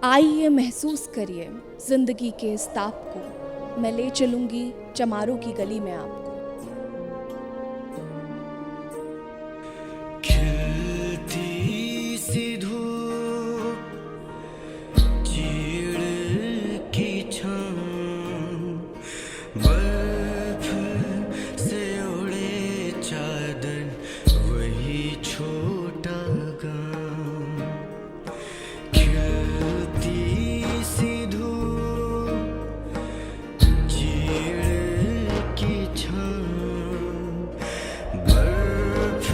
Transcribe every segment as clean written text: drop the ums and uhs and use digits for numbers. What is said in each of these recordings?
आइए महसूस करिए जिंदगी के इस ताप को, मैं ले चलूंगी चमारों की गली में आपको। खिलती सी धूप, चीड़ की छाँव, बर्फ से ओढ़े चादर, वही छोटा गाँव। खिलती सी धूप, चीड़ की छाँव, बर्फ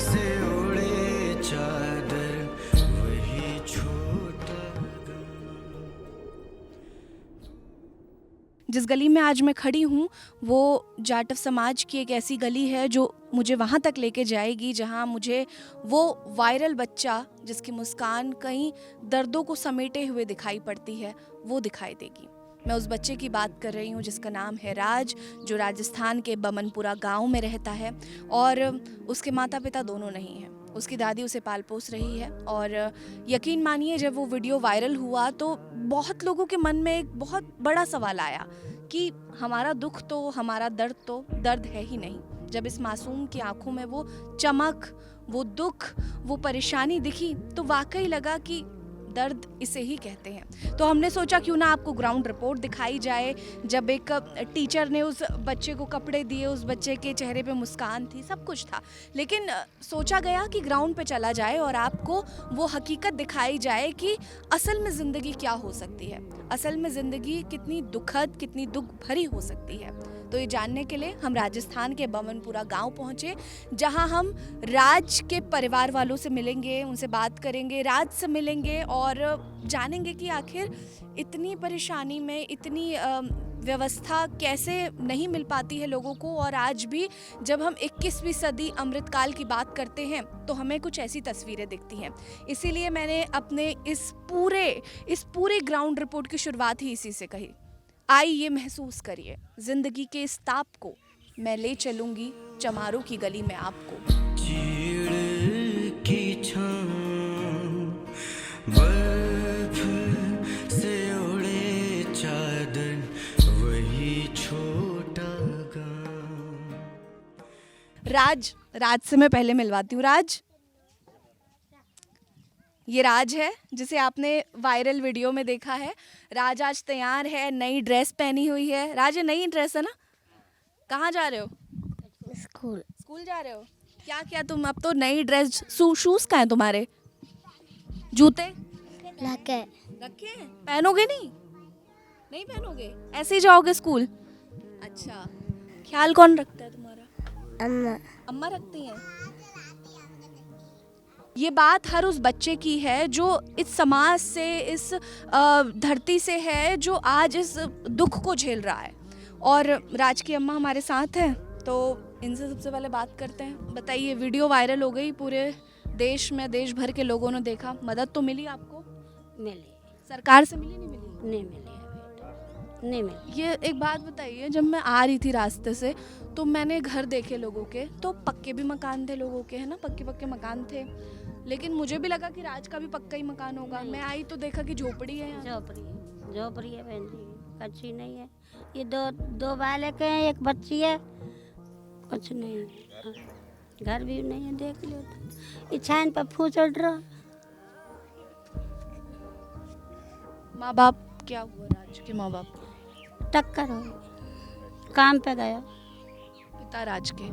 से ओढ़े चादर, वही छोटा गाँव। जिस गली में आज मैं खड़ी हूँ वो जाटव समाज की एक ऐसी गली है जो मुझे वहाँ तक लेके जाएगी जहाँ मुझे वो वायरल बच्चा जिसकी मुस्कान कई दर्दों को समेटे हुए दिखाई पड़ती है वो दिखाई देगी। मैं उस बच्चे की बात कर रही हूँ जिसका नाम है राज, जो राजस्थान के बमनपुरा गांव में रहता है और उसके माता पिता दोनों नहीं हैं। उसकी दादी उसे पाल पोस रही है और यकीन मानिए जब वो वीडियो वायरल हुआ तो बहुत लोगों के मन में एक बहुत बड़ा सवाल आया कि हमारा दुख तो, हमारा दर्द तो दर्द है ही नहीं। जब इस मासूम की आंखों में वो चमक, वो दुख, वो परेशानी दिखी तो वाकई लगा कि दर्द इसे ही कहते हैं। तो हमने सोचा क्यों ना आपको ग्राउंड रिपोर्ट दिखाई जाए। जब एक टीचर ने उस बच्चे को कपड़े दिए, उस बच्चे के चेहरे पे मुस्कान थी, सब कुछ था, लेकिन सोचा गया कि ग्राउंड पे चला जाए और आपको वो हकीकत दिखाई जाए कि असल में ज़िंदगी क्या हो सकती है, असल में ज़िंदगी कितनी दुखद, कितनी दुख भरी हो सकती है। तो ये जानने के लिए हम राजस्थान के बमनपुरा गांव पहुंचे, जहां हम राज के परिवार वालों से मिलेंगे, उनसे बात करेंगे, राज से मिलेंगे और जानेंगे कि आखिर इतनी परेशानी में इतनी व्यवस्था कैसे नहीं मिल पाती है लोगों को। और आज भी जब हम 21वीं सदी अमृतकाल की बात करते हैं तो हमें कुछ ऐसी तस्वीरें दिखती हैं। इसीलिए मैंने अपने इस पूरे ग्राउंड रिपोर्ट की शुरुआत ही इसी से कही। आइए महसूस करिए जिंदगी के इस ताप को, मैं ले चलूंगी चमारों की गली में आपको। चीड़ की छाँव, बर्फ से ओढ़े चादर, वही छोटा गाँव। राज से मैं पहले मिलवाती हूँ। राज, ये राज है जिसे आपने वायरल वीडियो में देखा है। राज आज तैयार है, नई ड्रेस पहनी हुई है। राज, ये नई ड्रेस है ना? कहाँ जा रहे हो? स्कूल जा रहे हो? क्या क्या तुम, अब तो नई ड्रेस, शूज कहाँ हैं तुम्हारे? जूते रखे हैं? पहनोगे नहीं? नहीं पहनोगे? ऐसे ही जाओगे स्कूल? अच्छा, ख्याल कौन रखता है तुम्हारा? अम्मा अम्मा रखती हैं। ये बात हर उस बच्चे की है जो इस समाज से, इस धरती से है, जो आज इस दुख को झेल रहा है। और राज की अम्मा हमारे साथ हैं तो इनसे सबसे पहले बात करते हैं। बताइए, वीडियो वायरल हो गई पूरे देश में, देश भर के लोगों ने देखा, मदद तो मिली आपको? मिली सरकार से मिली, नहीं मिली? नहीं मिली है बेटा, नहीं मिली। ये एक बात बताइए, जब मैं आ रही थी रास्ते से तो मैंने घर देखे लोगों के, तो पक्के भी मकान थे लोगों के, है ना, पक्के पक्के मकान थे, लेकिन मुझे भी लगा कि राज का भी पक्का ही मकान होगा। मैं आई तो देखा कि झोपड़ी है यहाँ। झोपड़ी है बहन जी, कच्ची नहीं है। ये दो बालक हैं, एक बच्ची है, कुछ नहीं है, घर भी नहीं है, देख लो। ये छान पर फूस उड़ रहा। माँ बाप क्या हुआ राज के माँ बाप को? टक्कर हो, काम पे गया। पिता राज के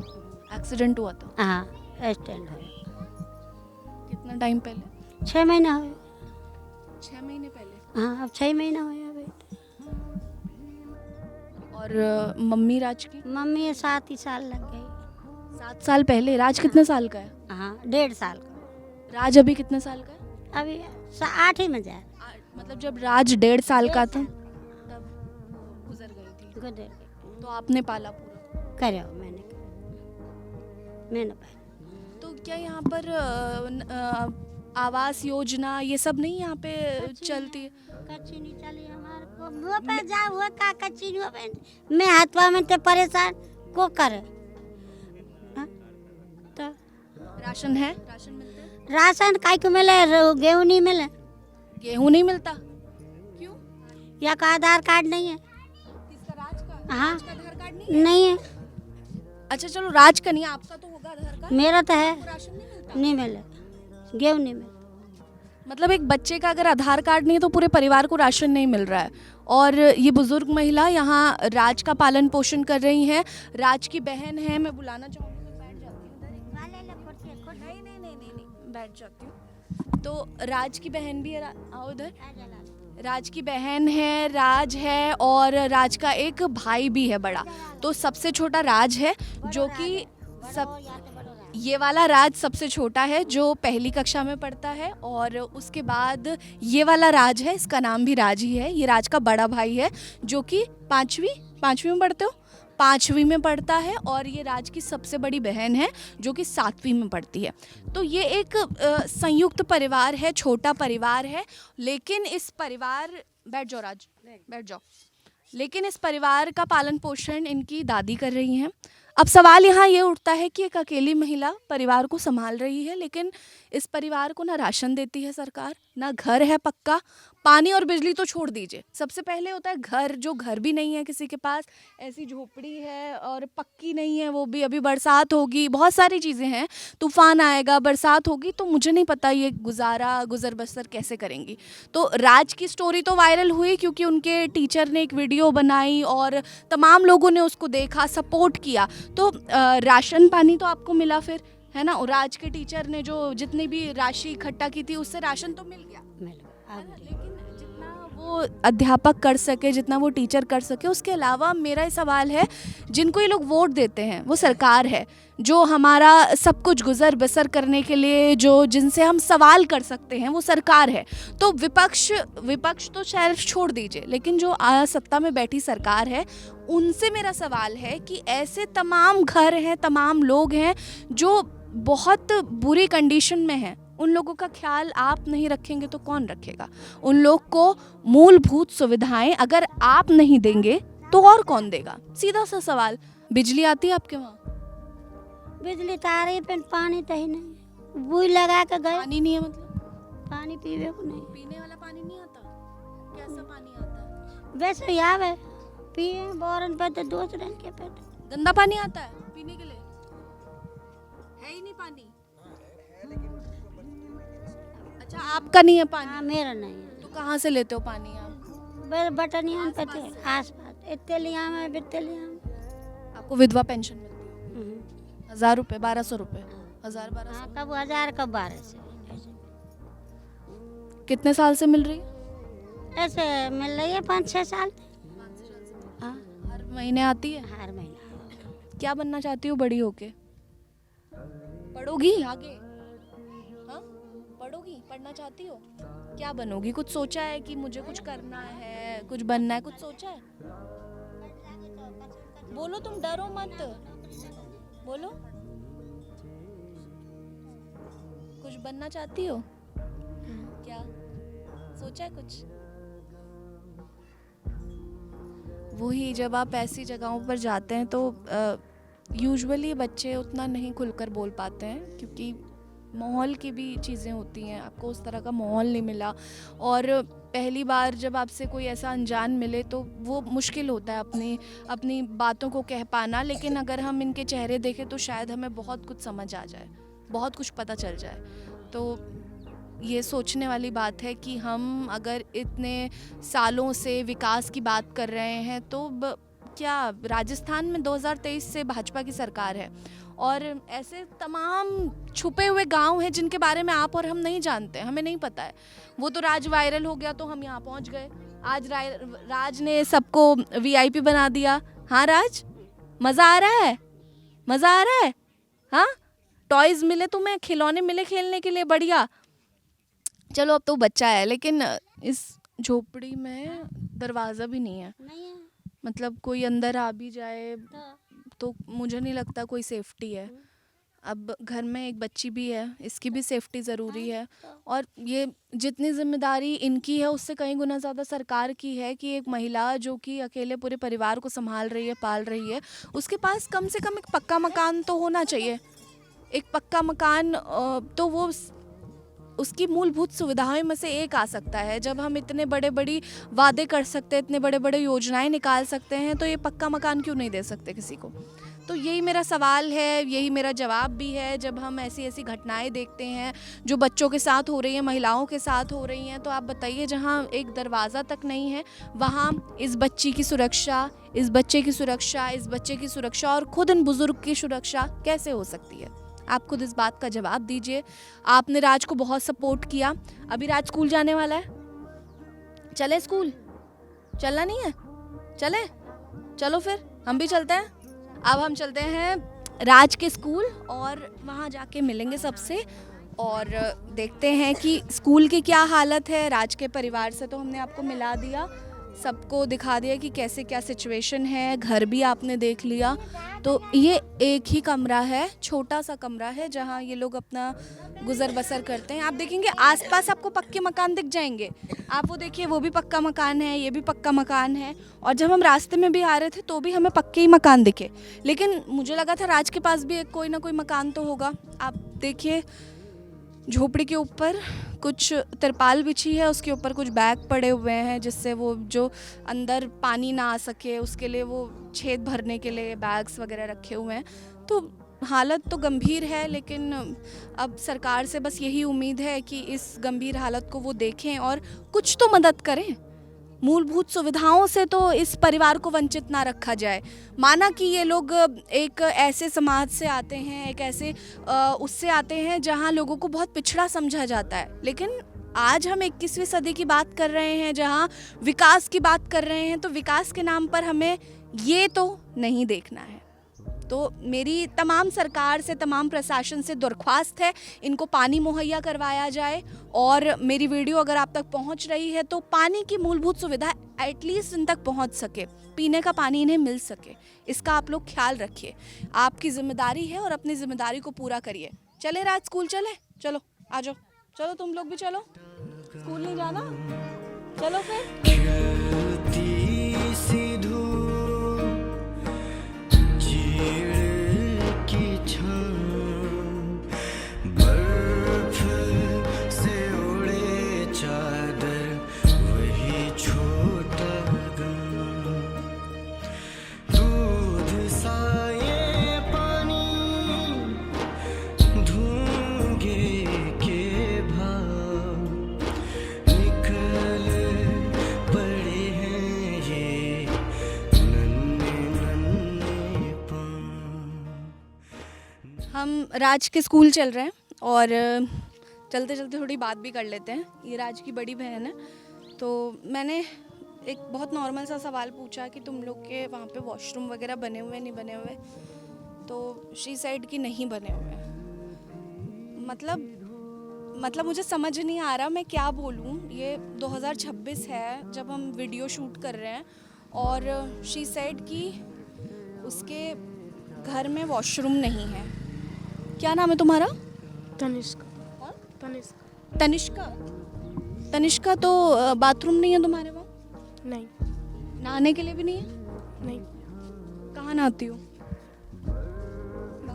एक्सीडेंट हुआ था? हाँ, एक्सीडेंट हो। कितना टाइम पहले? 6 महीना हो। 6 महीने पहले? हाँ, अब 6 महीना हो बेटा। और मम्मी राज की? मम्मी 7 ही साल लग गई। 7 साल पहले? राज कितने साल का है? हाँ, 1.5 साल का। राज अभी कितने साल का है? अभी 8 ही में जाए। मतलब जब राज 1.5 साल का था तब गुजर गई थी, गुजर गई। तो आपने पाला पूरा? करो, मैंने पाला। तो क्या यहाँ पर आवास योजना ये सब नहीं यहाँ पे चलती है? कच्ची नहीं चली हमारे को, मुँह पे जा हुआ का कच्ची नहीं हो। मैं हाथवा में ते परेशान को करे। हाँ? तो राशन है? राशन मिलता है? राशन काहे को मिले, गेहूं नहीं मिले। गेहूं नहीं मिलता, क्यों? या का आधार कार्ड नहीं है। किसका, राज का? हाँ। राज का आधार कार्ड नहीं है? नहीं है, अच्छा चलो, राज का नहीं है, आपका तो होगा आधार कार्ड। मेरा तो है। आपको राशन नहीं मिलता? नहीं मिले, गेहूँ नहीं मिले। मतलब एक बच्चे का अगर आधार कार्ड नहीं है तो पूरे परिवार को राशन नहीं मिल रहा है। और ये बुजुर्ग महिला यहाँ राज का पालन पोषण कर रही हैं। राज की बहन है, मैं बुलाना चाहूँगी, मैं बैठ जाती हूँ उधर। नहीं, बैठ जाती हूँ। तो राज की बहन भी है, आओ इधर। राज की बहन है, राज है, और राज का एक भाई भी है बड़ा। तो सबसे छोटा राज है, जो कि सब, ये वाला राज सबसे छोटा है जो पहली कक्षा में पढ़ता है। और उसके बाद ये वाला राज है, इसका नाम भी राज ही है। ये राज का बड़ा भाई है जो कि पाँचवीं में पढ़ते हो, 5वीं में पढ़ता है। और ये राज की सबसे बड़ी बहन है जो कि 7वीं में पढ़ती है। तो ये एक संयुक्त परिवार है, छोटा परिवार है। लेकिन इस परिवार, बैठ जाओ राज, बैठ जाओ। लेकिन इस परिवार का पालन पोषण इनकी दादी कर रही हैं। अब सवाल यहाँ ये उठता है कि एक अकेली महिला परिवार को संभाल रही है, लेकिन इस परिवार को ना राशन देती है सरकार, ना घर है पक्का, पानी और बिजली तो छोड़ दीजिए। सबसे पहले होता है घर, जो घर भी नहीं है किसी के पास, ऐसी झोपड़ी है और पक्की नहीं है वो भी। अभी बरसात होगी, बहुत सारी चीज़ें हैं, तूफान आएगा, बरसात होगी, तो मुझे नहीं पता ये गुजर बसर कैसे करेंगी। तो राज की स्टोरी तो वायरल हुई क्योंकि उनके टीचर ने एक वीडियो बनाई और तमाम लोगों ने उसको देखा, सपोर्ट किया। तो राशन पानी तो आपको मिला फिर, है ना? और राज के टीचर ने जो जितनी भी राशि इकट्ठा की थी उससे राशन तो मिल गया, है ना? लेकिन जितना वो अध्यापक कर सके, जितना वो टीचर कर सके, उसके अलावा मेरा सवाल है, जिनको ये लोग वोट देते हैं वो सरकार है, जो हमारा सब कुछ गुजर बसर करने के लिए जो जिनसे हम सवाल कर सकते हैं वो सरकार है। तो विपक्ष तो शायद छोड़ दीजिए, लेकिन जो सत्ता में बैठी सरकार है उनसे मेरा सवाल है कि ऐसे तमाम घर हैं, तमाम लोग हैं जो बहुत बुरी कंडीशन में हैं, उन लोगों का ख्याल आप नहीं रखेंगे तो कौन रखेगा? उन लोग को मूलभूत सुविधाएं अगर आप नहीं देंगे तो और कौन देगा? सीधा सा सवाल। बिजली आती है आपके वहाँ? बिजली तो आ रही है, पर पानी तो ही नहीं। बुई लगा के गए, पानी नहीं है, मतलब पानी पीवे को नहीं। पीने वाला पानी नहीं आता? कैसा पानी आता है? वैसे ही आवे, पिए बोरन पे तो दूसरे के पे। गंदा पानी आता है पीने के लिए? है ही नहीं पानी। अच्छा, आपका नहीं है पानी? हाँ, मेरा नहीं है। तो कहाँ से लेते हो पानी आप? बटनिया पे थे आस-पास, इतने लिया में बितने लिया। आपको विधवा पेंशन मिलती है? 1000 रुपये, 1200 रुपये, 1000 हाँ, 1200? कब 1000 कब 1200। कितने साल से मिल रही है? ऐसे मिल रही है 5-6 साल। हाँ, हर महीने आती है? हर महीना। क्या बनना चाहती हो बड़ी होके? पढ़ोगी आगे? हाँ, पढ़ोगी, पढ़ना चाहती हो? क्या बनोगी? कुछ सोचा है कि मुझे कुछ करना है, कुछ बनना है, कुछ सोचा है? बोलो, तुम डरो मत, बोलो। कुछ बनना चाहती हो? क्या सोचा है कुछ? वही, जब आप ऐसी जगहों पर जाते हैं तो यूजुअली बच्चे उतना नहीं खुलकर बोल पाते हैं क्योंकि माहौल की भी चीज़ें होती हैं। आपको उस तरह का माहौल नहीं मिला, और पहली बार जब आपसे कोई ऐसा अनजान मिले तो वो मुश्किल होता है अपनी बातों को कह पाना। लेकिन अगर हम इनके चेहरे देखें तो शायद हमें बहुत कुछ समझ आ जाए, बहुत कुछ पता चल जाए। तो ये सोचने वाली बात है कि हम अगर इतने सालों से विकास की बात कर रहे हैं तो क्या राजस्थान में 2023 से भाजपा की सरकार है, और ऐसे तमाम छुपे हुए गांव हैं जिनके बारे में आप और हम नहीं जानते, हमें नहीं पता है। वो तो राज वायरल हो गया तो हम यहाँ पहुँच गए। आज राज ने सबको VIP बना दिया। हाँ राज, मज़ा आ रहा है? मज़ा आ रहा है? हाँ, टॉयज़ मिले तुम्हें, खिलौने मिले खेलने के लिए, बढ़िया। चलो अब तो बच्चा है, लेकिन इस झोपड़ी में दरवाज़ा भी नहीं है, नहीं है मतलब कोई अंदर आ भी जाए तो मुझे नहीं लगता कोई सेफ्टी है। अब घर में एक बच्ची भी है, इसकी भी सेफ्टी ज़रूरी है। और ये जितनी जिम्मेदारी इनकी है उससे कई गुना ज़्यादा सरकार की है कि एक महिला जो कि अकेले पूरे परिवार को संभाल रही है, पाल रही है, उसके पास कम से कम एक पक्का मकान तो होना चाहिए। एक पक्का मकान तो वो उसकी मूलभूत सुविधाओं में से एक आ सकता है। जब हम इतने बड़ी वादे कर सकते हैं, इतने बड़े योजनाएं निकाल सकते हैं, तो ये पक्का मकान क्यों नहीं दे सकते किसी को? तो यही मेरा सवाल है, यही मेरा जवाब भी है। जब हम ऐसी घटनाएं देखते हैं जो बच्चों के साथ हो रही हैं, महिलाओं के साथ हो रही हैं, तो आप बताइए, जहां एक दरवाज़ा तक नहीं है वहां इस बच्ची की सुरक्षा, इस बच्चे की सुरक्षा, इस बच्चे की सुरक्षा और खुद इन बुजुर्ग की सुरक्षा कैसे हो सकती है? आप खुद इस बात का जवाब दीजिए। आपने राज को बहुत सपोर्ट किया, अभी राज स्कूल जाने वाला है, चले स्कूल? चलना नहीं है? चले, चलो फिर हम भी चलते हैं। अब हम चलते हैं राज के स्कूल और वहाँ जाके मिलेंगे सबसे और देखते हैं कि स्कूल की क्या हालत है। राज के परिवार से तो हमने आपको मिला दिया, सबको दिखा दिया कि कैसे क्या सिचुएशन है, घर भी आपने देख लिया। तो ये एक ही कमरा है, छोटा सा कमरा है जहाँ ये लोग अपना गुजर बसर करते हैं। आप देखेंगे आसपास आपको पक्के मकान दिख जाएंगे, आप वो देखिए, वो भी पक्का मकान है, ये भी पक्का मकान है। और जब हम रास्ते में भी आ रहे थे तो भी हमें पक्के ही मकान दिखे, लेकिन मुझे लगा था राज के पास भी कोई ना कोई मकान तो होगा। आप देखिए, झोपड़ी के ऊपर कुछ तिरपाल बिछी है, उसके ऊपर कुछ बैग पड़े हुए हैं जिससे वो जो अंदर पानी ना आ सके उसके लिए वो छेद भरने के लिए बैग्स वगैरह रखे हुए हैं। तो हालत तो गंभीर है, लेकिन अब सरकार से बस यही उम्मीद है कि इस गंभीर हालत को वो देखें और कुछ तो मदद करें। मूलभूत सुविधाओं से तो इस परिवार को वंचित ना रखा जाए। माना कि ये लोग एक ऐसे समाज से आते हैं, एक ऐसे उससे आते हैं जहां लोगों को बहुत पिछड़ा समझा जाता है, लेकिन आज हम 21वीं सदी की बात कर रहे हैं, जहां विकास की बात कर रहे हैं, तो विकास के नाम पर हमें ये तो नहीं देखना है। तो मेरी तमाम सरकार से, तमाम प्रशासन से दरख्वास्त है, इनको पानी मुहैया करवाया जाए। और मेरी वीडियो अगर आप तक पहुंच रही है तो पानी की मूलभूत सुविधा एटलीस्ट इन तक पहुंच सके, पीने का पानी इन्हें मिल सके, इसका आप लोग ख्याल रखिए। आपकी जिम्मेदारी है और अपनी जिम्मेदारी को पूरा करिए। चले राज स्कूल चले? चलो आ जाओ, चलो तुम लोग भी चलो। स्कूल नहीं जाना? चलो फिर। खिलती सी धूप, चीड़ की छाँव, बर्फ से ओढ़े चादर, वही छोटा गम, दूध सा ये पानी, धूंगे के भाव, निकल पड़े हैं ये नन्हे नन्हे पाँव। हम राज के स्कूल चल रहे हैं और चलते चलते थोड़ी बात भी कर लेते हैं। ये राज की बड़ी बहन है, तो मैंने एक बहुत नॉर्मल सा सवाल पूछा कि तुम लोग के वहाँ पे वॉशरूम वगैरह बने हुए नहीं बने हुए? तो शी साइड की नहीं बने हुए। मतलब मुझे समझ नहीं आ रहा मैं क्या बोलूँ। ये 2026 है जब हम वीडियो शूट कर रहे हैं और शी साइड की उसके घर में वॉशरूम नहीं है। क्या नाम है तुम्हारा? तनिष्का। कौन? तनिष्का। तनिष्का। तनिष्का, तो बाथरूम नहीं है तुम्हारे वहाँ? नहीं। नहाने के लिए भी नहीं है? नहीं। कहाँ नहाती हो?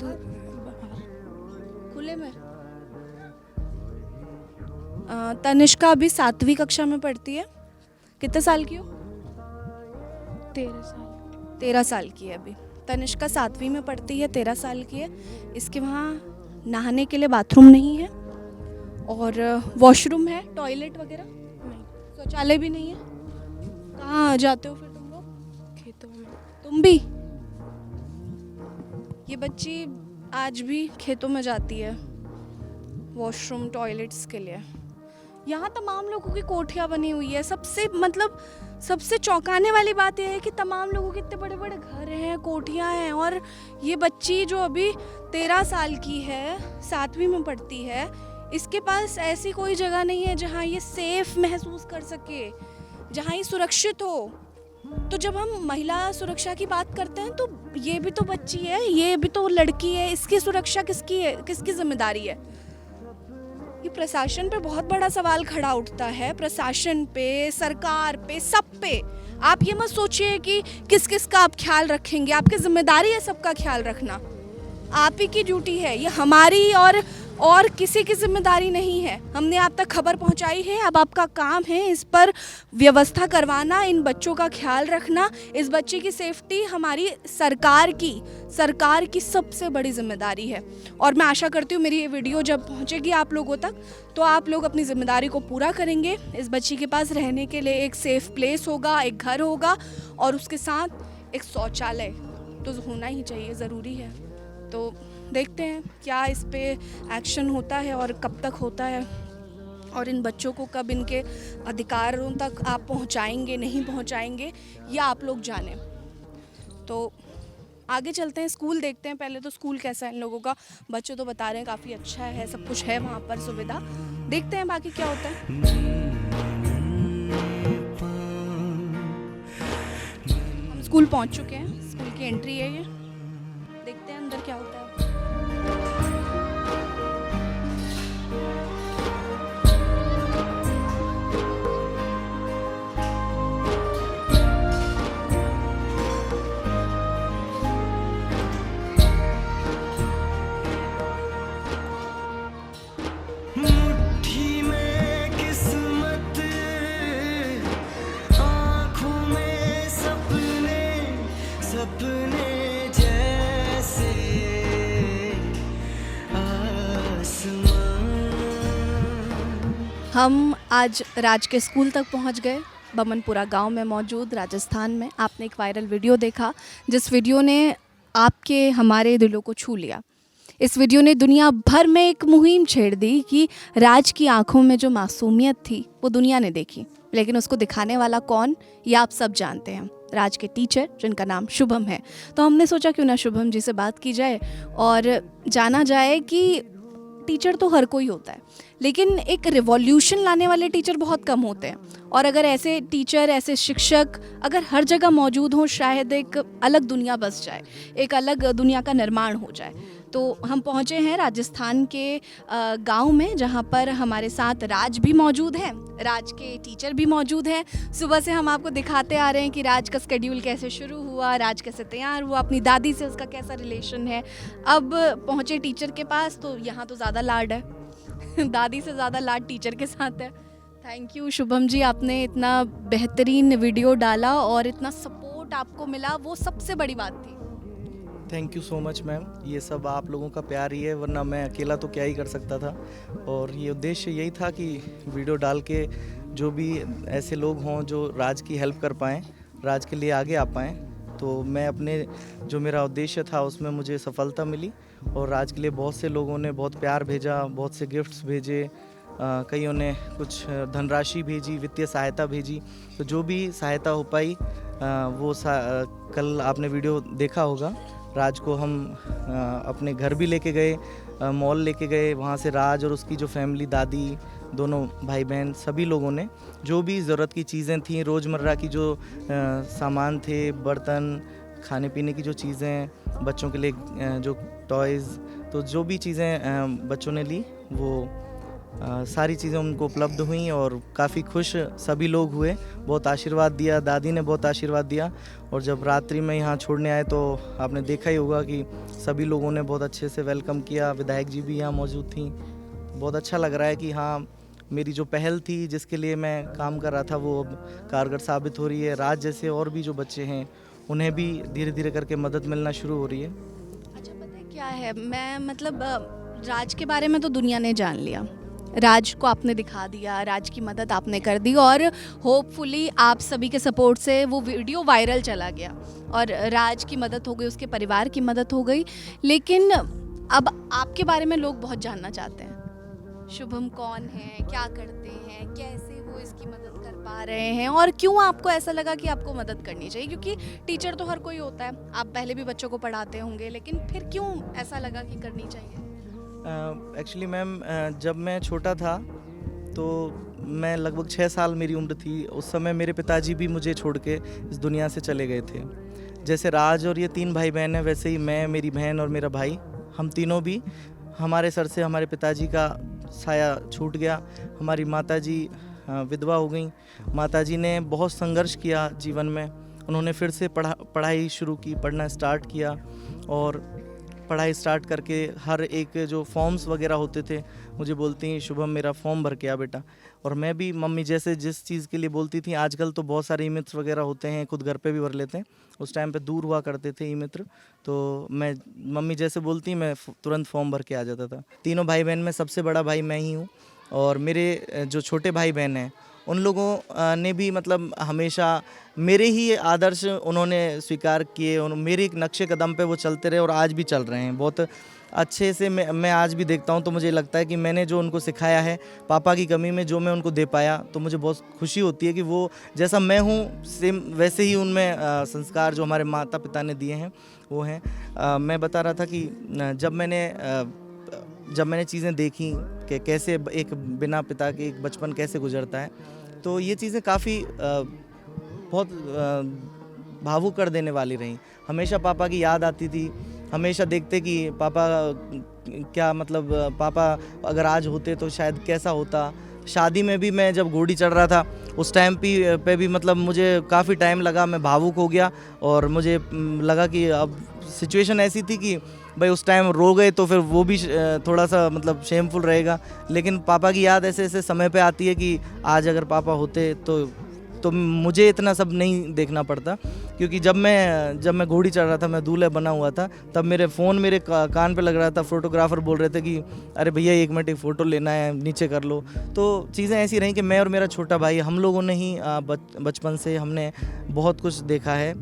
बाहर। खुले में? तनिष्का अभी 7वीं कक्षा में पढ़ती है। कितने साल की हो? 13 साल। 13 साल की है अभी। तनिष्का 7वीं में पढ़ती है, 13 साल की है। इसके वहाँ नहाने के लिए बाथरूम नहीं है और वॉशरूम है, टॉयलेट वगैरह नहीं। शौचालय भी नहीं है। कहाँ जाते हो फिर तुम लोग? खेतों में। तुम भी? ये बच्ची आज भी खेतों में जाती है वॉशरूम टॉयलेट्स के लिए। यहाँ तमाम लोगों की कोठियाँ बनी हुई है। सबसे चौंकाने वाली बात यह है कि तमाम लोगों के इतने बड़े बड़े घर हैं, कोठियाँ हैं, और ये बच्ची जो अभी 13 साल की है, 7वीं में पढ़ती है, इसके पास ऐसी कोई जगह नहीं है जहाँ ये सेफ महसूस कर सके, जहाँ ये सुरक्षित हो। तो जब हम महिला सुरक्षा की बात करते हैं तो ये भी तो बच्ची है, ये भी तो लड़की है, इसकी सुरक्षा किसकी है, किसकी जिम्मेदारी है? ये प्रशासन पे बहुत बड़ा सवाल खड़ा उठता है। प्रशासन पे, सरकार पे, सब पे। आप ये मत सोचिए कि किस किस का आप ख्याल रखेंगे, आपकी जिम्मेदारी है सबका ख्याल रखना, आप ही की ड्यूटी है। ये हमारी और और किसी की जिम्मेदारी नहीं है। हमने आप तक खबर पहुंचाई है, अब आपका काम है इस पर व्यवस्था करवाना, इन बच्चों का ख्याल रखना। इस बच्चे की सेफ्टी हमारी सरकार की सबसे बड़ी जिम्मेदारी है। और मैं आशा करती हूँ मेरी ये वीडियो जब पहुंचेगी आप लोगों तक तो आप लोग अपनी जिम्मेदारी को पूरा करेंगे। इस बच्ची के पास रहने के लिए एक सेफ प्लेस होगा, एक घर होगा और उसके साथ एक शौचालय तो होना ही चाहिए, ज़रूरी है। तो देखते हैं क्या इस पे एक्शन होता है और कब तक होता है, और इन बच्चों को कब इनके अधिकारों तक आप पहुंचाएंगे, नहीं पहुंचाएंगे, या आप लोग जानें। तो आगे चलते हैं, स्कूल देखते हैं पहले। तो स्कूल कैसा है इन लोगों का? बच्चे तो बता रहे हैं काफ़ी अच्छा है, सब कुछ है वहाँ पर सुविधा। देखते हैं बाकी क्या होता है। हम स्कूल पहुँच चुके हैं, स्कूल की एंट्री है ये। देखते हैं अंदर क्या होता है। मुट्ठी में किस्मत, आँखों में सपने, सपने जैसे आसमान। हम आज राज के स्कूल तक पहुंच गए, बमनपुरा गांव में मौजूद, राजस्थान में। आपने एक वायरल वीडियो देखा जिस वीडियो ने आपके हमारे दिलों को छू लिया। इस वीडियो ने दुनिया भर में एक मुहिम छेड़ दी कि राज की आंखों में जो मासूमियत थी वो दुनिया ने देखी, लेकिन उसको दिखाने वाला कौन, ये आप सब जानते हैं, राज के टीचर जिनका नाम शुभम है। तो हमने सोचा क्यों ना शुभम जी से बात की जाए और जाना जाए कि टीचर तो हर कोई होता है, लेकिन एक रिवॉल्यूशन लाने वाले टीचर बहुत कम होते हैं। और अगर ऐसे टीचर, ऐसे शिक्षक अगर हर जगह मौजूद हों, शायद एक अलग दुनिया बस जाए, एक अलग दुनिया का निर्माण हो जाए। तो हम पहुँचे हैं राजस्थान के गांव में, जहां पर हमारे साथ राज भी मौजूद हैं, राज के टीचर भी मौजूद हैं। सुबह से हम आपको दिखाते आ रहे हैं कि राज का स्केड्यूल कैसे शुरू हुआ, राज कैसे तैयार हुआ, अपनी दादी से उसका कैसा रिलेशन है। अब पहुँचे टीचर के पास तो यहाँ तो ज़्यादा लाड है दादी से ज़्यादा लाड टीचर के साथ है। थैंक यू शुभम जी, आपने इतना बेहतरीन वीडियो डाला और इतना सपोर्ट आपको मिला, वो सबसे बड़ी बात थी। Thank you so much ma'am, ये सब आप लोगों का प्यार ही है, वरना मैं अकेला तो क्या ही कर सकता था। और ये उद्देश्य यही था कि वीडियो डाल के जो भी ऐसे लोग हों जो राज की हेल्प कर पाएँ, राज के लिए आगे आ पाएँ। तो मैं अपने जो मेरा उद्देश्य था उसमें मुझे सफलता मिली और राज के लिए बहुत से लोगों ने बहुत प्यार भेजा, बहुत से गिफ्ट्स भेजे, कईयों ने कुछ धनराशि भेजी, वित्तीय सहायता भेजी। तो जो भी सहायता हो पाई वो कल आपने वीडियो देखा होगा। राज को हम अपने घर भी लेके गए, मॉल लेके गए, वहाँ से राज और उसकी जो फैमिली, दादी, दोनों भाई बहन, सभी लोगों ने जो भी ज़रूरत की चीज़ें थीं, रोज़मर्रा की जो सामान थे, बर्तन, खाने पीने की जो चीज़ें, बच्चों के लिए जो टॉयज़, तो जो भी चीज़ें बच्चों ने ली वो सारी चीज़ें उनको उपलब्ध हुई और काफ़ी खुश सभी लोग हुए। बहुत आशीर्वाद दिया, दादी ने बहुत आशीर्वाद दिया। और जब रात्रि में यहाँ छोड़ने आए तो आपने देखा ही होगा कि सभी लोगों ने बहुत अच्छे से वेलकम किया, विधायक जी भी यहाँ मौजूद थी। बहुत अच्छा लग रहा है कि हाँ, मेरी जो पहल थी, जिसके लिए मैं काम कर रहा था, वो अब कारगर साबित हो रही है। राज जैसे और भी जो बच्चे हैं उन्हें भी धीरे धीरे करके मदद मिलना शुरू हो रही है। अच्छा, पता है क्या है, मैं मतलब राज के बारे में तो दुनिया ने जान लिया, राज को आपने दिखा दिया, राज की मदद आपने कर दी और होपफुली आप सभी के सपोर्ट से वो वीडियो वायरल चला गया और राज की मदद हो गई, उसके परिवार की मदद हो गई। लेकिन अब आपके बारे में लोग बहुत जानना चाहते हैं, शुभम कौन है, क्या करते हैं, कैसे वो इसकी मदद कर पा रहे हैं और क्यों आपको ऐसा लगा कि आपको मदद करनी चाहिए? क्योंकि टीचर तो हर कोई होता है, आप पहले भी बच्चों को पढ़ाते होंगे, लेकिन फिर क्यों ऐसा लगा कि करनी चाहिए? एक्चुअली मैम, जब मैं छोटा था तो मैं लगभग 6 साल मेरी उम्र थी, उस समय मेरे पिताजी भी मुझे छोड़ के इस दुनिया से चले गए थे। जैसे राज और ये 3 भाई बहन हैं, वैसे ही मैं, मेरी बहन और मेरा भाई, हम तीनों भी, हमारे सर से हमारे पिताजी का साया छूट गया। हमारी माताजी विधवा हो गई। माताजी ने बहुत संघर्ष किया जीवन में, उन्होंने फिर से पढ़ाई शुरू की, पढ़ना स्टार्ट किया और पढ़ाई स्टार्ट करके हर एक जो फॉर्म्स वगैरह होते थे मुझे बोलती हैं शुभम मेरा फॉर्म भर के आ बेटा, और मैं भी मम्मी जैसे जिस चीज़ के लिए बोलती थी, आजकल तो बहुत सारे ई मित्र वगैरह होते हैं, खुद घर पे भी भर लेते हैं, उस टाइम पे दूर हुआ करते थे ई मित्र, तो मैं मम्मी जैसे बोलती मैं तुरंत फॉर्म भर के आ जाता था। तीनों भाई बहन में सबसे बड़ा भाई मैं ही हूँ, और मेरे जो छोटे भाई बहन हैं उन लोगों ने भी मतलब हमेशा मेरे ही आदर्श उन्होंने स्वीकार किए, मेरे एक नक्शे कदम पे वो चलते रहे और आज भी चल रहे हैं बहुत अच्छे से। मैं आज भी देखता हूँ तो मुझे लगता है कि मैंने जो उनको सिखाया है पापा की कमी में जो मैं उनको दे पाया, तो मुझे बहुत खुशी होती है कि वो जैसा मैं हूँ सेम वैसे ही उनमें संस्कार जो हमारे माता पिता ने दिए हैं वो हैं। मैं बता रहा था कि जब मैंने चीज़ें देखी कि कैसे एक बिना पिता के एक बचपन कैसे गुजरता है, तो ये चीज़ें काफ़ी बहुत भावुक कर देने वाली रहीं। हमेशा पापा की याद आती थी, हमेशा देखते कि पापा क्या मतलब पापा अगर आज होते तो शायद कैसा होता। शादी में भी मैं जब घोड़ी चढ़ रहा था उस टाइम पे भी मतलब मुझे काफ़ी टाइम लगा, मैं भावुक हो गया और मुझे लगा कि अब सिचुएशन ऐसी थी कि भाई उस टाइम रो गए तो फिर वो भी थोड़ा सा मतलब शेमफुल रहेगा, लेकिन पापा की याद ऐसे ऐसे समय पे आती है कि आज अगर पापा होते तो मुझे इतना सब नहीं देखना पड़ता, क्योंकि जब मैं घोड़ी चढ़ रहा था, मैं दूल्हा बना हुआ था, तब मेरे फ़ोन मेरे कान पे लग रहा था, फोटोग्राफर बोल रहे थे कि अरे भैया 1 मिनट एक फ़ोटो लेना है, नीचे कर लो। तो चीज़ें ऐसी रहीं कि मैं और मेरा छोटा भाई हम लोगों ने ही बचपन से हमने बहुत कुछ देखा है।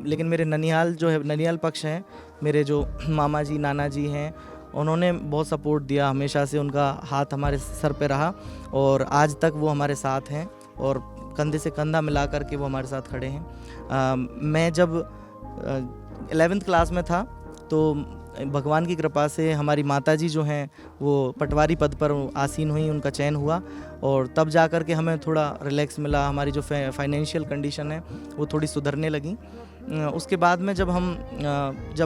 लेकिन मेरे ननिहाल जो है, ननिहाल पक्ष हैं, मेरे जो मामा जी नाना जी हैं, उन्होंने बहुत सपोर्ट दिया, हमेशा से उनका हाथ हमारे सर पे रहा और आज तक वो हमारे साथ हैं और कंधे से कंधा मिला कर के वो हमारे साथ खड़े हैं। मैं जब 11th क्लास में था तो भगवान की कृपा से हमारी माताजी जो हैं वो पटवारी पद पर आसीन हुई, उनका चयन हुआ और तब जा कर के हमें थोड़ा रिलैक्स मिला, हमारी जो फाइनेंशियल कंडीशन है वो थोड़ी सुधरने लगी। उसके बाद में जब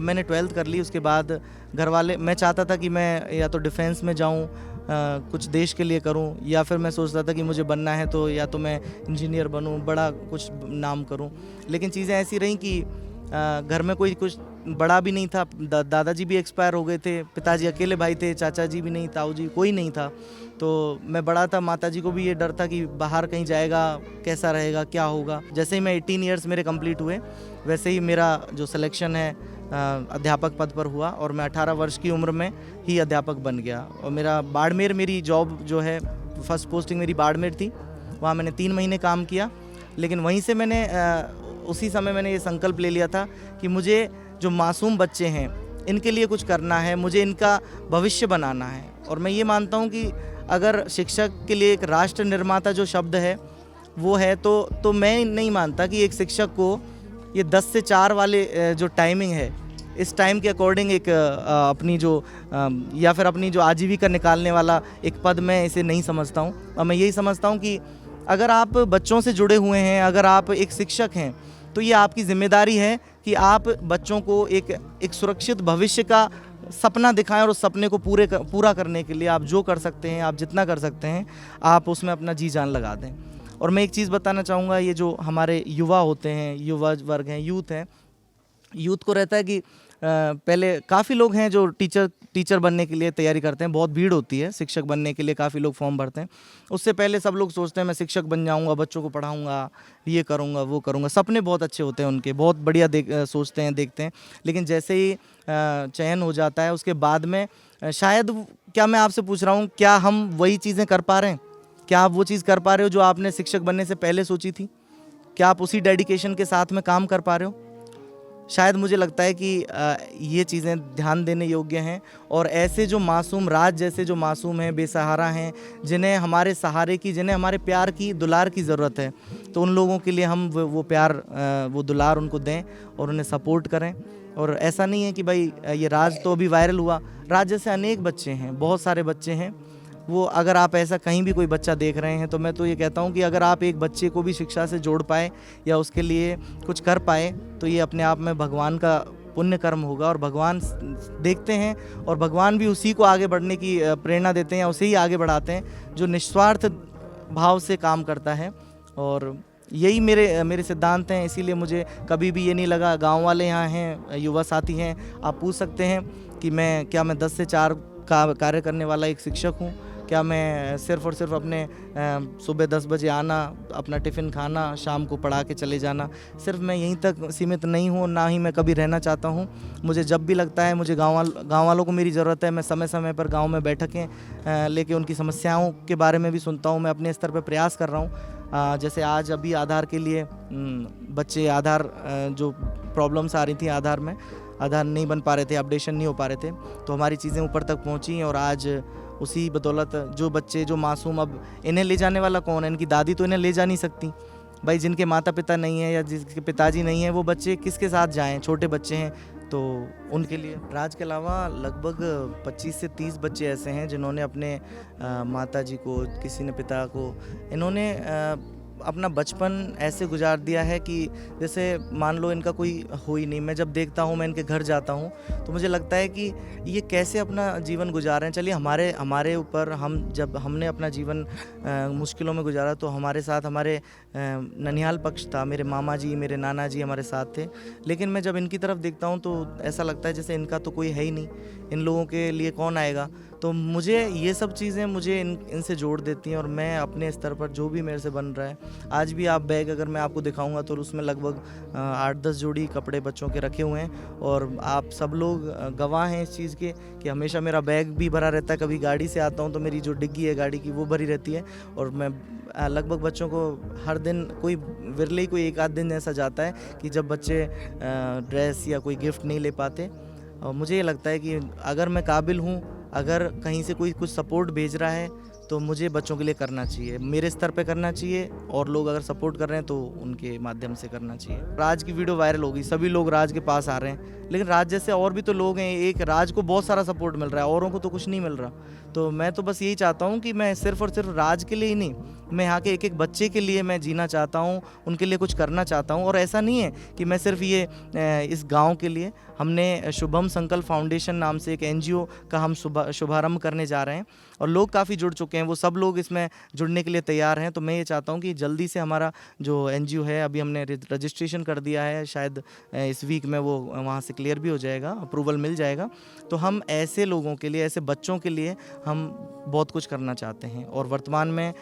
मैंने 12th कर ली, उसके बाद घर वाले, मैं चाहता था कि मैं या तो डिफेंस में जाऊं, कुछ देश के लिए करूं, या फिर मैं सोचता था कि मुझे बनना है तो या तो मैं इंजीनियर बनूं, बड़ा कुछ नाम करूं। लेकिन चीज़ें ऐसी रहीं कि घर में कोई कुछ बड़ा भी नहीं था, दादाजी भी एक्सपायर हो गए थे, पिताजी अकेले भाई थे, चाचा जी भी नहीं, ताऊ जी कोई नहीं था, तो मैं बड़ा था। माताजी को भी ये डर था कि बाहर कहीं जाएगा कैसा रहेगा, क्या होगा। जैसे ही मैं 18 ईयर्स मेरे कंप्लीट हुए वैसे ही मेरा जो सिलेक्शन है अध्यापक पद पर हुआ और मैं 18 वर्ष की उम्र में ही अध्यापक बन गया। और मेरा बाड़मेर, मेरी जॉब जो है फर्स्ट पोस्टिंग मेरी बाड़मेर थी, वहाँ मैंने 3 महीने काम किया। लेकिन वहीं से मैंने उसी समय मैंने ये संकल्प ले लिया था कि मुझे जो मासूम बच्चे हैं इनके लिए कुछ करना है, मुझे इनका भविष्य बनाना है। और मैं ये मानता हूँ कि अगर शिक्षक के लिए एक राष्ट्र निर्माता जो शब्द है वो है तो मैं नहीं मानता कि एक शिक्षक को ये 10 से 4 वाले जो टाइमिंग है, इस टाइम के अकॉर्डिंग एक अपनी जो या फिर अपनी जो आजीविका निकालने वाला एक पद मैं इसे नहीं समझता हूँ। और मैं यही समझता हूँ कि अगर आप बच्चों से जुड़े हुए हैं, अगर आप एक शिक्षक हैं, तो ये आपकी जिम्मेदारी है कि आप बच्चों को एक सुरक्षित भविष्य का सपना दिखाएं और उस सपने को पूरा करने के लिए आप जो कर सकते हैं, आप जितना कर सकते हैं, आप उसमें अपना जी जान लगा दें। और मैं एक चीज़ बताना चाहूँगा, ये जो हमारे युवा होते हैं, युवा वर्ग हैं, यूथ हैं, यूथ को रहता है कि पहले काफ़ी लोग हैं जो टीचर बनने के लिए तैयारी करते हैं, बहुत भीड़ होती है शिक्षक बनने के लिए, काफ़ी लोग फॉर्म भरते हैं। उससे पहले सब लोग सोचते हैं मैं शिक्षक बन जाऊंगा, बच्चों को पढ़ाऊंगा, ये करूंगा वो करूंगा, सपने बहुत अच्छे होते हैं उनके, बहुत बढ़िया सोचते हैं, देखते हैं। लेकिन जैसे ही चयन हो जाता है उसके बाद में शायद, क्या मैं आपसे पूछ रहा हूँ, क्या हम वही चीज़ें कर पा रहे हैं? क्या आप वो चीज़ कर पा रहे हो जो आपने शिक्षक बनने से पहले सोची थी? क्या आप उसी डेडिकेशन के साथ में काम कर पा रहे हो? शायद मुझे लगता है कि ये चीज़ें ध्यान देने योग्य हैं। और ऐसे जो मासूम, राज जैसे जो मासूम हैं, बेसहारा हैं, जिन्हें हमारे सहारे की, जिन्हें हमारे प्यार की, दुलार की ज़रूरत है, तो उन लोगों के लिए हम वो प्यार, वो दुलार उनको दें और उन्हें सपोर्ट करें। और ऐसा नहीं है कि भाई ये राज तो अभी वायरल हुआ, राज जैसे अनेक बच्चे हैं, बहुत सारे बच्चे हैं। वो अगर आप ऐसा कहीं भी कोई बच्चा देख रहे हैं तो मैं तो ये कहता हूँ कि अगर आप एक बच्चे को भी शिक्षा से जोड़ पाए या उसके लिए कुछ कर पाए तो ये अपने आप में भगवान का पुण्य कर्म होगा। और भगवान देखते हैं और भगवान भी उसी को आगे बढ़ने की प्रेरणा देते हैं या उसे ही आगे बढ़ाते हैं जो निस्वार्थ भाव से काम करता है। और यही मेरे सिद्धांत हैं। इसीलिए मुझे कभी भी ये नहीं लगा, गांव वाले यहाँ हैं, युवा साथी हैं, आप पूछ सकते हैं कि मैं 10 से 4 का कार्य करने वाला एक शिक्षक हूँ। क्या मैं सिर्फ़ और सिर्फ अपने सुबह 10 बजे आना, अपना टिफ़िन खाना, शाम को पढ़ा के चले जाना, सिर्फ मैं यहीं तक सीमित नहीं हूँ, ना ही मैं कभी रहना चाहता हूँ। मुझे जब भी लगता है मुझे गाँव वालों को मेरी ज़रूरत है, मैं समय समय पर गाँव में बैठकें लेके उनकी समस्याओं के बारे में भी सुनता हूँ। मैं अपने स्तर पर प्रयास कर रहा हूँ। जैसे आज अभी आधार के लिए बच्चे आधार जो प्रॉब्लम्स आ रही थी आधार में, आधार नहीं बन पा रहे थे, अपडेशन नहीं हो पा रहे थे, तो हमारी चीज़ें ऊपर तक पहुँची। और आज उसी बदौलत जो बच्चे जो मासूम, अब इन्हें ले जाने वाला कौन है? इनकी दादी तो इन्हें ले जा नहीं सकती भाई। जिनके माता पिता नहीं है या जिसके पिताजी नहीं है, वो बच्चे किसके साथ जाएं? छोटे बच्चे हैं तो उनके लिए। राज के अलावा लगभग 25 से 30 बच्चे ऐसे हैं जिन्होंने अपने माताजी को, किसी ने पिता को, इन्होंने अपना बचपन ऐसे गुजार दिया है कि जैसे मान लो इनका कोई हो ही नहीं। मैं जब देखता हूँ, मैं इनके घर जाता हूँ, तो मुझे लगता है कि ये कैसे अपना जीवन गुजार रहे हैं। चलिए हमारे ऊपर, जब हमने अपना जीवन मुश्किलों में गुजारा तो हमारे साथ हमारे ननिहाल पक्ष था, मेरे मामा जी, मेरे नाना जी हमारे साथ थे। लेकिन मैं जब इनकी तरफ देखता हूँ तो ऐसा लगता है जैसे इनका तो कोई है ही नहीं, इन लोगों के लिए कौन आएगा। तो मुझे ये सब चीज़ें मुझे इनसे जोड़ देती हैं। और मैं अपने स्तर पर जो भी मेरे से बन रहा है, आज भी आप बैग अगर मैं आपको दिखाऊंगा तो उसमें लगभग 8-10 जोड़ी कपड़े बच्चों के रखे हुए हैं। और आप सब लोग गवाह हैं इस चीज़ के कि हमेशा मेरा बैग भी भरा रहता है। कभी गाड़ी से आता हूं तो मेरी जो डिग्गी है गाड़ी की वो भरी रहती है। और मैं लगभग बच्चों को हर दिन, कोई विरले ही कोई एक आध दिन ऐसा जाता है कि जब बच्चे ड्रेस या कोई गिफ्ट नहीं ले पाते। और मुझे ये लगता है कि अगर मैं काबिल हूँ, अगर कहीं से कोई कुछ सपोर्ट भेज रहा है तो मुझे बच्चों के लिए करना चाहिए, मेरे स्तर पे करना चाहिए। और लोग अगर सपोर्ट कर रहे हैं तो उनके माध्यम से करना चाहिए। राज की वीडियो वायरल हो गई, सभी लोग राज के पास आ रहे हैं, लेकिन राज जैसे और भी तो लोग हैं। एक राज को बहुत सारा सपोर्ट मिल रहा है, औरों को तो कुछ नहीं मिल रहा। तो मैं तो बस यही चाहता हूँ कि मैं सिर्फ और सिर्फ राज के लिए ही नहीं, मैं यहाँ के एक एक बच्चे के लिए मैं जीना चाहता हूँ, उनके लिए कुछ करना चाहता हूँ। और ऐसा नहीं है कि मैं सिर्फ ये इस गाँव के लिए, हमने शुभम संकल्प फाउंडेशन नाम से एक NGO का हम शुभारंभ करने जा रहे हैं। और लोग काफ़ी जुड़ चुके हैं, वो सब लोग इसमें जुड़ने के लिए तैयार हैं। तो मैं ये चाहता हूँ कि जल्दी से हमारा जो NGO है, अभी हमने रजिस्ट्रेशन कर दिया है, शायद इस वीक में वो वहाँ से क्लियर भी हो जाएगा, अप्रूवल मिल जाएगा। तो हम ऐसे लोगों के लिए, ऐसे बच्चों के लिए हम बहुत कुछ करना चाहते हैं। और वर्तमान में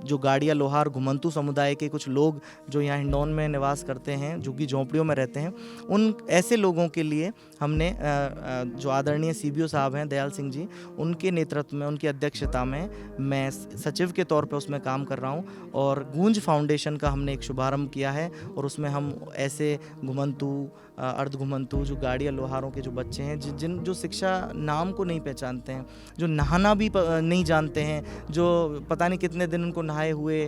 जो गाड़िया लोहार घुमंतू समुदाय के कुछ लोग जो यहाँ हिंडौन में निवास करते हैं, झुग्गी झोंपड़ियों में रहते हैं, उन ऐसे लोगों के लिए हमने जो आदरणीय CBO साहब हैं दयाल सिंह जी, उनके नेतृत्व में, उनकी अध्यक्षता में मैं सचिव के तौर पे उसमें काम कर रहा हूँ। और गूंज फाउंडेशन का हमने एक शुभारंभ किया है। और उसमें हम ऐसे घुमंतू, अर्ध घुमंतू, जो गाड़िया लोहारों के जो बच्चे हैं, जो शिक्षा नाम को नहीं पहचानते हैं, जो नहाना भी नहीं जानते हैं, जो पता नहीं कितने दिन उनको नहाए हुए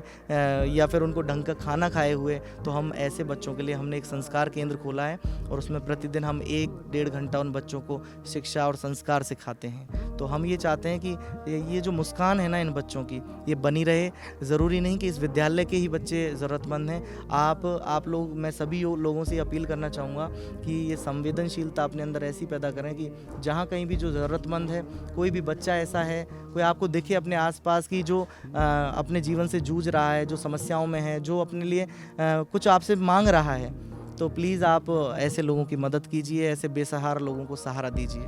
या फिर उनको ढंग का खाना खाए हुए, तो हम ऐसे बच्चों के लिए हमने एक संस्कार केंद्र खोला है। और उसमें प्रतिदिन हम 1-1.5 घंटा उन बच्चों को शिक्षा और संस्कार सिखाते हैं। तो हम ये चाहते हैं कि ये जो मुस्कान है ना इन बच्चों की, ये बनी रहे। ज़रूरी नहीं कि इस विद्यालय के ही बच्चे ज़रूरतमंद हैं। आप लोग, मैं सभी लोगों से अपील करना चाहूँगा कि ये संवेदनशीलता अपने अंदर ऐसी पैदा करें कि जहाँ कहीं भी जो ज़रूरतमंद है, कोई भी बच्चा ऐसा है, कोई आपको दिखे अपने आसपास की, जो अपने जीवन से जूझ रहा है, जो समस्याओं में है, जो अपने लिए कुछ आपसे मांग रहा है, तो प्लीज़ आप ऐसे लोगों की मदद कीजिए, ऐसे बेसहारा लोगों को सहारा दीजिए।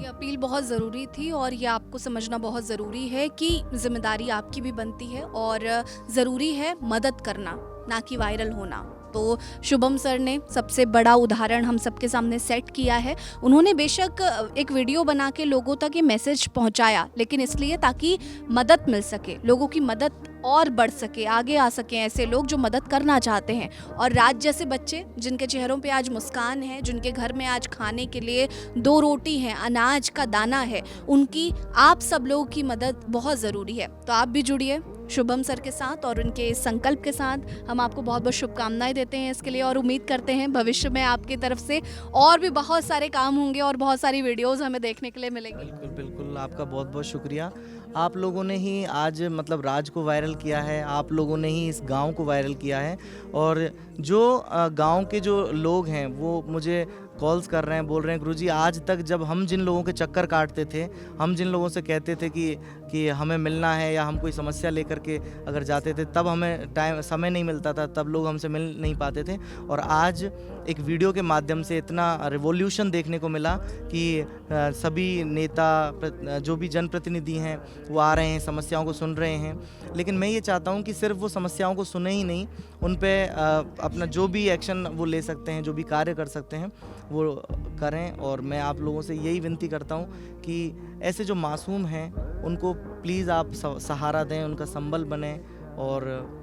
ये अपील बहुत ज़रूरी थी और ये आपको समझना बहुत ज़रूरी है कि जिम्मेदारी आपकी भी बनती है और ज़रूरी है मदद करना, ना कि वायरल होना। तो शुभम सर ने सबसे बड़ा उदाहरण हम सबके सामने सेट किया है। उन्होंने बेशक एक वीडियो बना के लोगों तक ये मैसेज पहुंचाया, लेकिन इसलिए ताकि मदद मिल सके, लोगों की मदद और बढ़ सके, आगे आ सके ऐसे लोग जो मदद करना चाहते हैं। और राज जैसे बच्चे जिनके चेहरों पे आज मुस्कान है, जिनके घर में आज खाने के लिए 2 रोटी हैं, अनाज का दाना है, उनकी आप सब लोगों की मदद बहुत ज़रूरी है। तो आप भी जुड़िए शुभम सर के साथ और उनके संकल्प के साथ। हम आपको बहुत बहुत शुभकामनाएं देते हैं इसके लिए और उम्मीद करते हैं भविष्य में आपकी तरफ से और भी बहुत सारे काम होंगे और बहुत सारी वीडियोस हमें देखने के लिए मिलेंगी। बिल्कुल बिल्कुल, आपका बहुत बहुत शुक्रिया। आप लोगों ने ही आज मतलब राज को वायरल किया है, आप लोगों ने ही इस गांव को वायरल किया है। और जो गांव के जो लोग हैं वो मुझे कॉल्स कर रहे हैं, बोल रहे हैं गुरुजी आज तक जब हम जिन लोगों के चक्कर काटते थे, हम जिन लोगों से कहते थे कि हमें मिलना है या हम कोई समस्या लेकर के अगर जाते थे तब हमें समय नहीं मिलता था, तब लोग हमसे मिल नहीं पाते थे। और आज एक वीडियो के माध्यम से इतना रिवॉल्यूशन देखने को मिला कि सभी नेता जो भी जनप्रतिनिधि हैं वो आ रहे हैं, समस्याओं को सुन रहे हैं। लेकिन मैं ये चाहता हूँ कि सिर्फ वो समस्याओं को सुने ही नहीं, उन पे अपना जो भी एक्शन वो ले सकते हैं, जो भी कार्य कर सकते हैं वो करें। और मैं आप लोगों से यही विनती करता हूँ कि ऐसे जो मासूम हैं उनको प्लीज़ आप सहारा दें, उनका संबल बने। और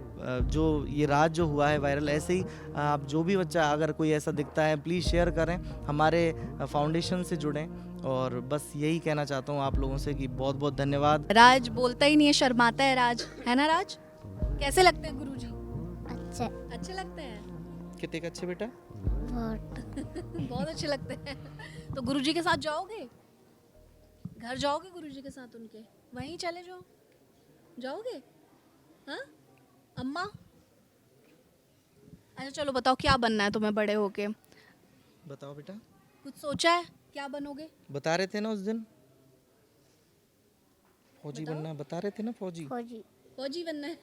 जो ये राज जो हुआ है वायरल, ऐसे ही आप जो भी बच्चा अगर कोई ऐसा दिखता है प्लीज़ शेयर करें, हमारे फाउंडेशन से जुड़ें। और बस यही कहना चाहता हूँ आप लोगों से कि बहुत बहुत धन्यवाद। राज बोलता ही नहीं है, शर्माता है राज, है ना राज? कैसे लगते हैं गुरुजी? अच्छे लगते हैं। कितने का अच्छे बेटा? बहुत अच्छे लगते हैं। तो गुरुजी के साथ जाओगे? घर जाओगे गुरुजी के साथ उनके? वहीं चले जाओ, जाओगे? हाँ अम्मा? अच्छा चलो बताओ क्या बनना है तुम्हें बड़े होके? बताओ बेटा। कुछ सोचा है क्या बनोगे? बता रहे थे ना उस दिन फौजी बनना, बता रहे थे ना फौजी फौजी बनना है।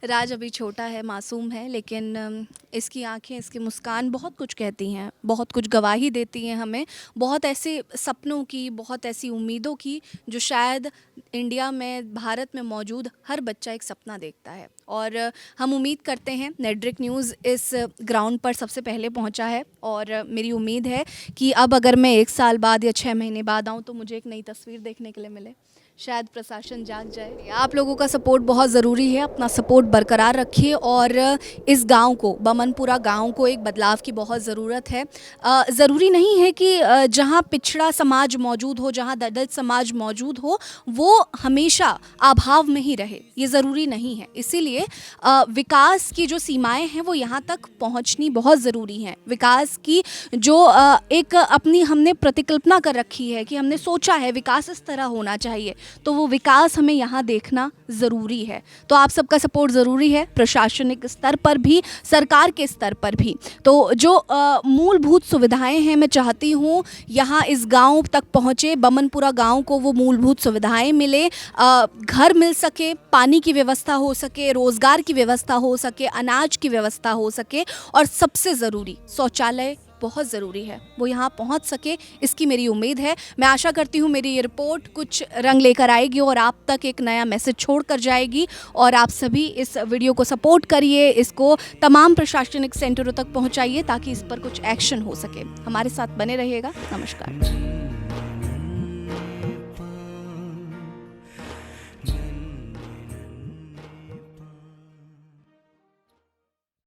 राज अभी छोटा है, मासूम है, लेकिन इसकी आंखें, इसकी मुस्कान बहुत कुछ कहती हैं, बहुत कुछ गवाही देती हैं हमें, बहुत ऐसे सपनों की, बहुत ऐसी उम्मीदों की जो शायद इंडिया में, भारत में मौजूद हर बच्चा एक सपना देखता है। और हम उम्मीद करते हैं नेटड्रिक न्यूज़ इस ग्राउंड पर सबसे पहले पहुंचा है। और मेरी उम्मीद है कि अब अगर मैं 1 साल बाद या 6 महीने बाद आऊं तो मुझे एक नई तस्वीर देखने के लिए मिले, शायद प्रशासन जाग जाए। आप लोगों का सपोर्ट बहुत ज़रूरी है, अपना सपोर्ट बरकरार रखिए। और इस गांव को, बमनपुरा गांव को एक बदलाव की बहुत ज़रूरत है। ज़रूरी नहीं है कि जहां पिछड़ा समाज मौजूद हो, जहां दलित समाज मौजूद हो, वो हमेशा अभाव में ही रहे, ये ज़रूरी नहीं है। इसीलिए विकास की जो सीमाएं हैं वो यहाँ तक पहुँचनी बहुत ज़रूरी हैं। विकास की जो एक अपनी हमने प्रतिकल्पना कर रखी है कि हमने सोचा है विकास इस तरह होना चाहिए, तो वो विकास हमें यहाँ देखना ज़रूरी है। तो आप सबका सपोर्ट ज़रूरी है, प्रशासनिक स्तर पर भी, सरकार के स्तर पर भी। तो जो मूलभूत सुविधाएं हैं, मैं चाहती हूँ यहाँ इस गांव तक पहुँचे, बमनपुरा गांव को वो मूलभूत सुविधाएं मिले, घर मिल सके, पानी की व्यवस्था हो सके, रोज़गार की व्यवस्था हो सके, अनाज की व्यवस्था हो सके, और सबसे ज़रूरी शौचालय बहुत ज़रूरी है, वो यहाँ पहुँच सके, इसकी मेरी उम्मीद है। मैं आशा करती हूँ मेरी ये रिपोर्ट कुछ रंग लेकर आएगी और आप तक एक नया मैसेज छोड़ कर जाएगी। और आप सभी इस वीडियो को सपोर्ट करिए, इसको तमाम प्रशासनिक सेंटरों तक पहुँचाइए ताकि इस पर कुछ एक्शन हो सके। हमारे साथ बने रहिएगा। नमस्कार।